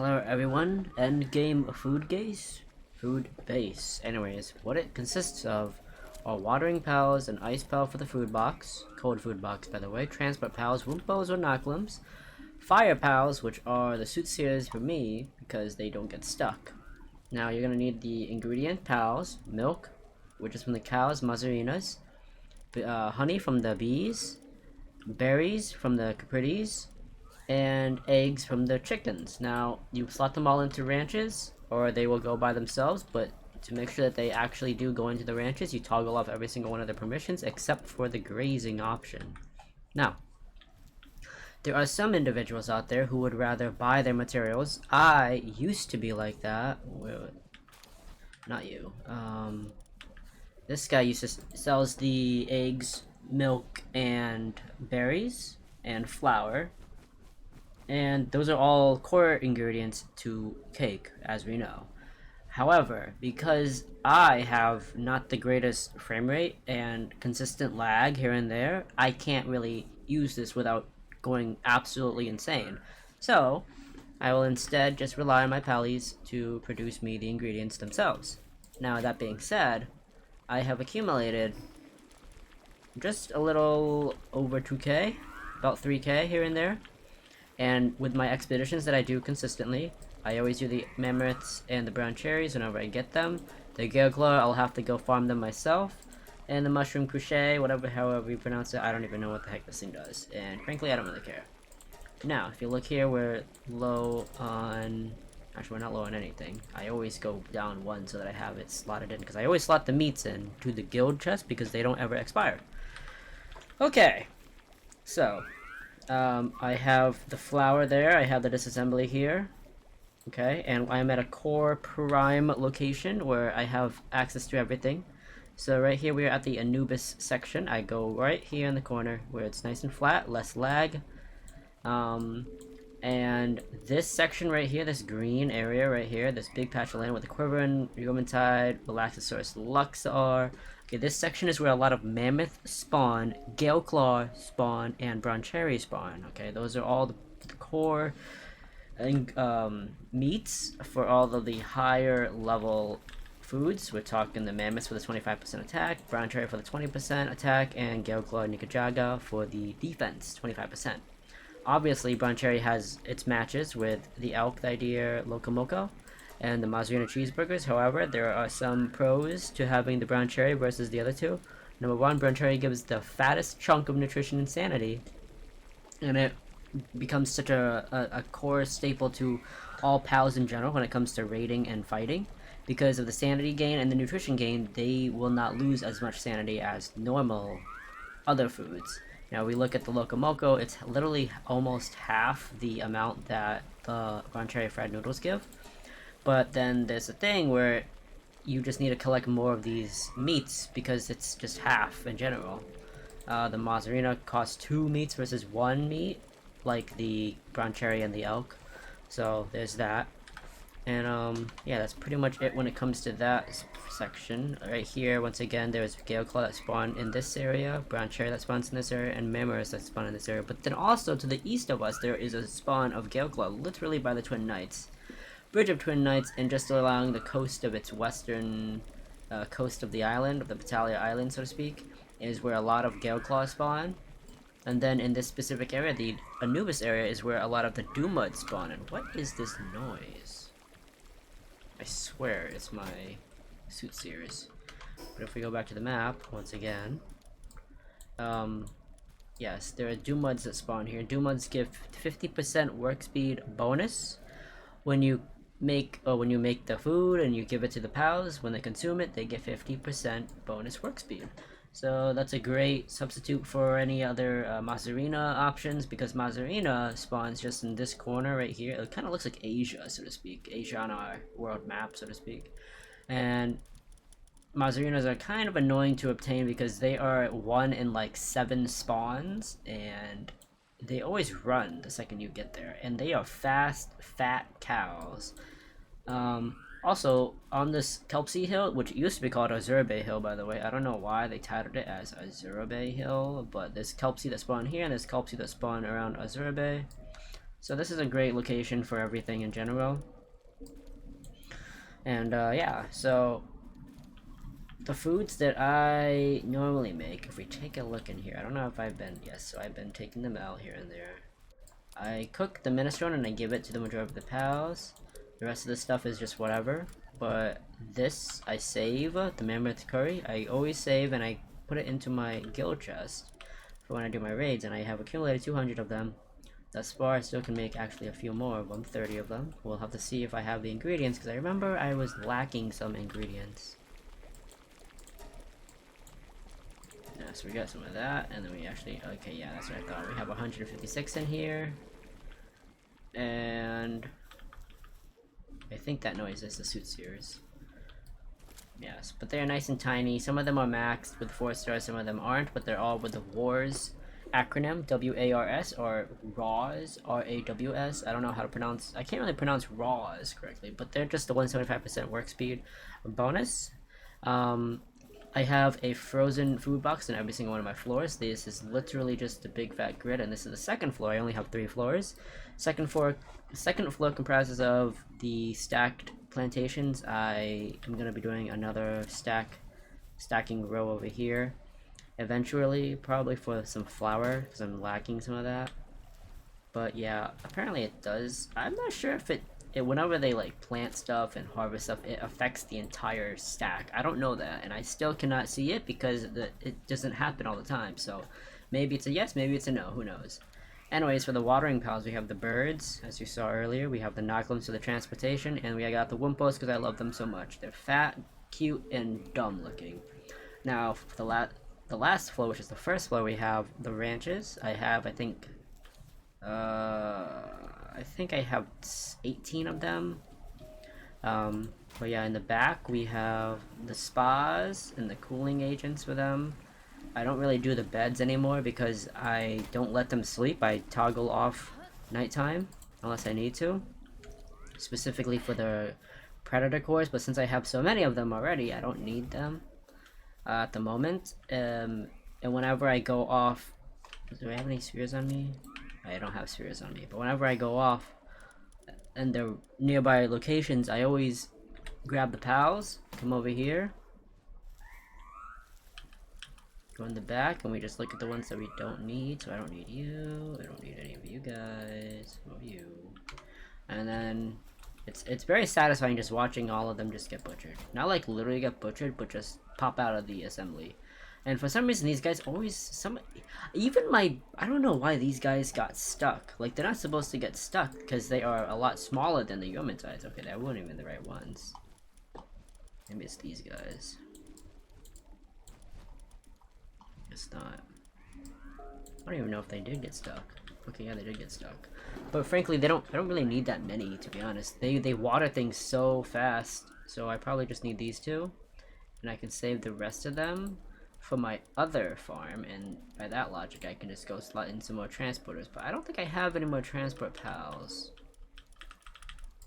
Hello everyone, Endgame food base. Anyways, what it consists of are watering pals, an ice pal for the food box, cold food box by the way, transport pals, Woompos or Knocklims, fire pals, which are the suit series for me because they don't get stuck. Now you're gonna need the ingredient pals, milk, which is from the cows, mazarinas, honey from the bees, berries from the caprites, and eggs from the chickens. Now, you slot them all into ranches, or they will go by themselves, but to make sure that they actually do go into the ranches, you toggle off every single one of their permissions, except for the grazing option. Now, there are some individuals out there who would rather buy their materials. I used to be like that. Wait, not you. This guy used to sells the eggs, milk, and berries, and flour. And those are all core ingredients to cake, as we know. However, because I have not the greatest frame rate and consistent lag here and there, I can't really use this without going absolutely insane. So, I will instead just rely on my pallies to produce me the ingredients themselves. Now, that being said, I have accumulated just a little over 2k, about 3k here and there. And with my expeditions that I do consistently, I always do the mammoths and the brown cherries whenever I get them. The gale claw, I'll have to go farm them myself. And the mushroom crochet, however you pronounce it, I don't even know what the heck this thing does. And frankly, I don't really care. Now, if you look here, we're low on... Actually, we're not low on anything. I always go down one so that I have it slotted in, because I always slot the meats in to the guild chest because they don't ever expire. Okay, so... I have the flour there, I have the disassembly here, okay, and I'm at a core prime location where I have access to everything. So right here we are at the Anubis section. I go right here in the corner where it's nice and flat, less lag. And this section right here, this green area right here, this big patch of land with the Quiverin, Rumentide, Relaxosaurus Lux are. Okay, this section is where a lot of Mammoth spawn, Gale Claw spawn, and Broncherry spawn. Okay, those are all the core meats for all of the higher level foods. We're talking the Mammoths for the 25% attack, Broncherry for the 20% attack, and Gale Claw Nikajaga for the defense, 25%. Obviously, Broncherry has its matches with the Elk, the Idea, Locomoco, and the Mazarina cheeseburgers. However, there are some pros to having the brown cherry versus the other two. Number one, brown cherry gives the fattest chunk of nutrition and sanity, and it becomes such a core staple to all pals in general when it comes to raiding and fighting. Because of the sanity gain and the nutrition gain, they will not lose as much sanity as normal other foods. Now we look at the Locomoco, it's literally almost half the amount that the Broncherry fried noodles give. But then there's a thing where you just need to collect more of these meats because it's just half in general. The Mazarina costs 2 meats versus 1 meat, like the Broncherry and the Elk. So there's that. And yeah, that's pretty much it when it comes to that section. Right here, once again, there's Gale Claw that spawn in this area, Broncherry that spawns in this area, and Mammoths that spawn in this area. But then also to the east of us, there is a spawn of Gale Claw, literally by the Twin Knights. Bridge of Twin Knights, and just along the coast of its western coast of the island, of the Battalia Island, so to speak, is where a lot of Gale Claw spawn. And then in this specific area, the Anubis area, is where a lot of the Doomud spawn. And what is this noise? I swear it's my suit series. But if we go back to the map, once again, yes, there are Doomuds that spawn here. Doomuds give 50% work speed bonus when you make the food and you give it to the pals. When they consume it, they get 50% bonus work speed. So that's a great substitute for any other Mazarina options, because Mazarina spawns just in this corner right here. It kind of looks like Asia, so to speak. Asia on our world map, so to speak. And Mazarinas are kind of annoying to obtain because they are 1 in like 7 spawns, and they always run the second you get there. And they are fast, fat cows. Also, on this Kelpsy Hill, which used to be called Azurbe Hill, by the way, I don't know why they titled it as Azurbe Hill, but there's Kelpsy that spawn here, and there's Kelpsy that spawn around Azurbe. So this is a great location for everything in general. And yeah, so the foods that I normally make, if we take a look in here, I don't know if I've been, yes, so I've been taking them out here and there. I cook the minestrone and I give it to the majority of the pals. The rest of the stuff is just whatever. But this, I save, the mammoth curry, I always save and I put it into my guild chest for when I do my raids, and I have accumulated 200 of them. Thus far, I still can make actually a few more, 130 of them. We'll have to see if I have the ingredients, because I remember I was lacking some ingredients. Yeah, so we got some of that, and then we actually, okay, yeah, that's what I thought. We have 156 in here. And I think that noise is the soothsayers. Yes, but they're nice and tiny. Some of them are maxed with 4 stars, some of them aren't, but they're all with the WARS acronym, WARS, or RAWS, RAWS. I don't know how to pronounce, I can't really pronounce RAWS correctly, but they're just the 175% work speed bonus. I have a frozen food box in every single one of my floors. This is literally just a big fat grid, and this is the second floor. I only have 3 floors. Second floor comprises of the stacked plantations. I am going to be doing another stacking row over here. Eventually, probably for some flour, because I'm lacking some of that. But yeah, apparently it does. I'm not sure if it whenever they like plant stuff and harvest stuff, it affects the entire stack. I don't know that, and I still cannot see it because it doesn't happen all the time. So maybe it's a yes, maybe it's a no, who knows. Anyways, for the watering pals, we have the birds, as you saw earlier. We have the Noglins for the transportation, and we got the Wimpos because I love them so much. They're fat, cute, and dumb looking. Now, for the last floor, which is the first floor, we have the ranches. I have, I think I have 18 of them. But yeah, in the back we have the spas and the cooling agents for them. I don't really do the beds anymore because I don't let them sleep. I toggle off nighttime unless I need to, specifically for the predator cores, but since I have so many of them already, I don't need them at the moment. And whenever I go off, do I have any spheres on me? I don't have spheres on me, but whenever I go off and they're nearby locations, I always grab the pals, come over here, go in the back, and we just look at the ones that we don't need. So I don't need you, I don't need any of you guys, or you. And then it's very satisfying just watching all of them just get butchered. Not like literally get butchered, but just pop out of the assembly. And for some reason, these guys always, I don't know why these guys got stuck. Like, they're not supposed to get stuck, because they are a lot smaller than the human size. Okay, that weren't even the right ones. Maybe it's these guys. It's not. I don't even know if they did get stuck. Okay, yeah, they did get stuck. But frankly, I don't really need that many, to be honest. They water things so fast, so I probably just need these two. And I can save the rest of them for my other farm, and by that logic I can just go slot in some more transporters, but I don't think I have any more transport pals.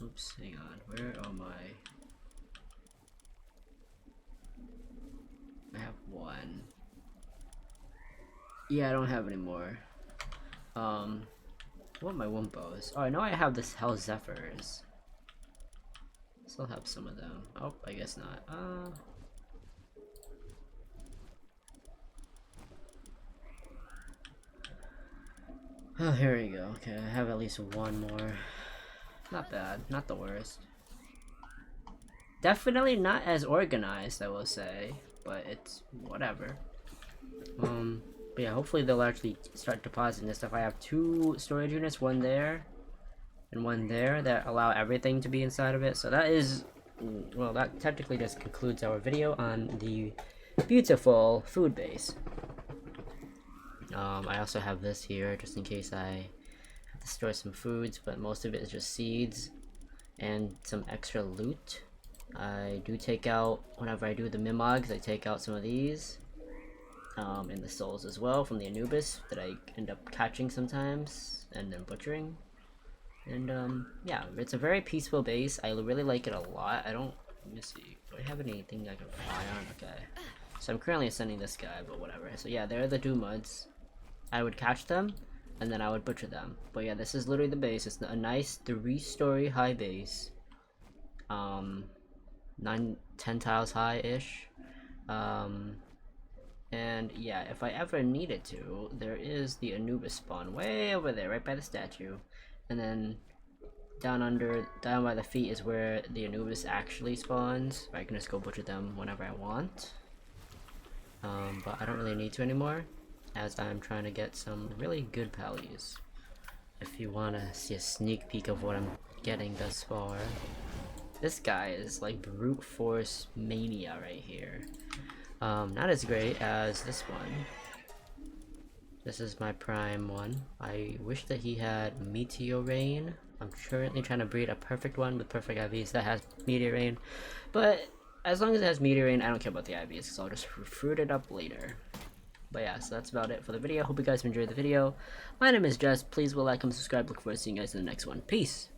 Oops, hang on, where am I have one. Yeah, I don't have any more. What are my Wimpos? Oh, I know I have this Hell Zephyrs. Still have some of them. Oh, I guess not. Oh, here we go. Okay, I have at least one more. Not bad, not the worst. Definitely not as organized, I will say, but it's whatever. But yeah, hopefully they'll actually start depositing this stuff. I have 2 storage units, one there and one there, that allow everything to be inside of it. So that is, well, that technically just concludes our video on the beautiful food base. I also have this here just in case I have to store some foods, but most of it is just seeds and some extra loot. I do take out, whenever I do the Mimogs, I take out some of these, and the souls as well from the Anubis that I end up catching sometimes and then butchering. And yeah, it's a very peaceful base. I really like it a lot. Let me see, do I have anything I can fly on? Okay, so I'm currently ascending this guy, but whatever. So yeah, there are the Dumuds. I would catch them, and then I would butcher them. But yeah, this is literally the base. It's a nice 3-story high base. 9-10 tiles high-ish. And yeah, if I ever needed to, there is the Anubis spawn way over there, right by the statue. And then down by the feet is where the Anubis actually spawns. I can just go butcher them whenever I want. But I don't really need to anymore, as I'm trying to get some really good pallies. If you want to see a sneak peek of what I'm getting thus far. This guy is like brute force mania right here. Not as great as this one. This is my prime one. I wish that he had Meteor Rain. I'm currently trying to breed a perfect one with perfect IVs that has Meteor Rain. But as long as it has Meteor Rain, I don't care about the IVs, because I'll just fruit it up later. But yeah, so that's about it for the video. Hope you guys enjoyed the video. My name is Jess. Please will like, comment, subscribe. Look forward to seeing you guys in the next one. Peace!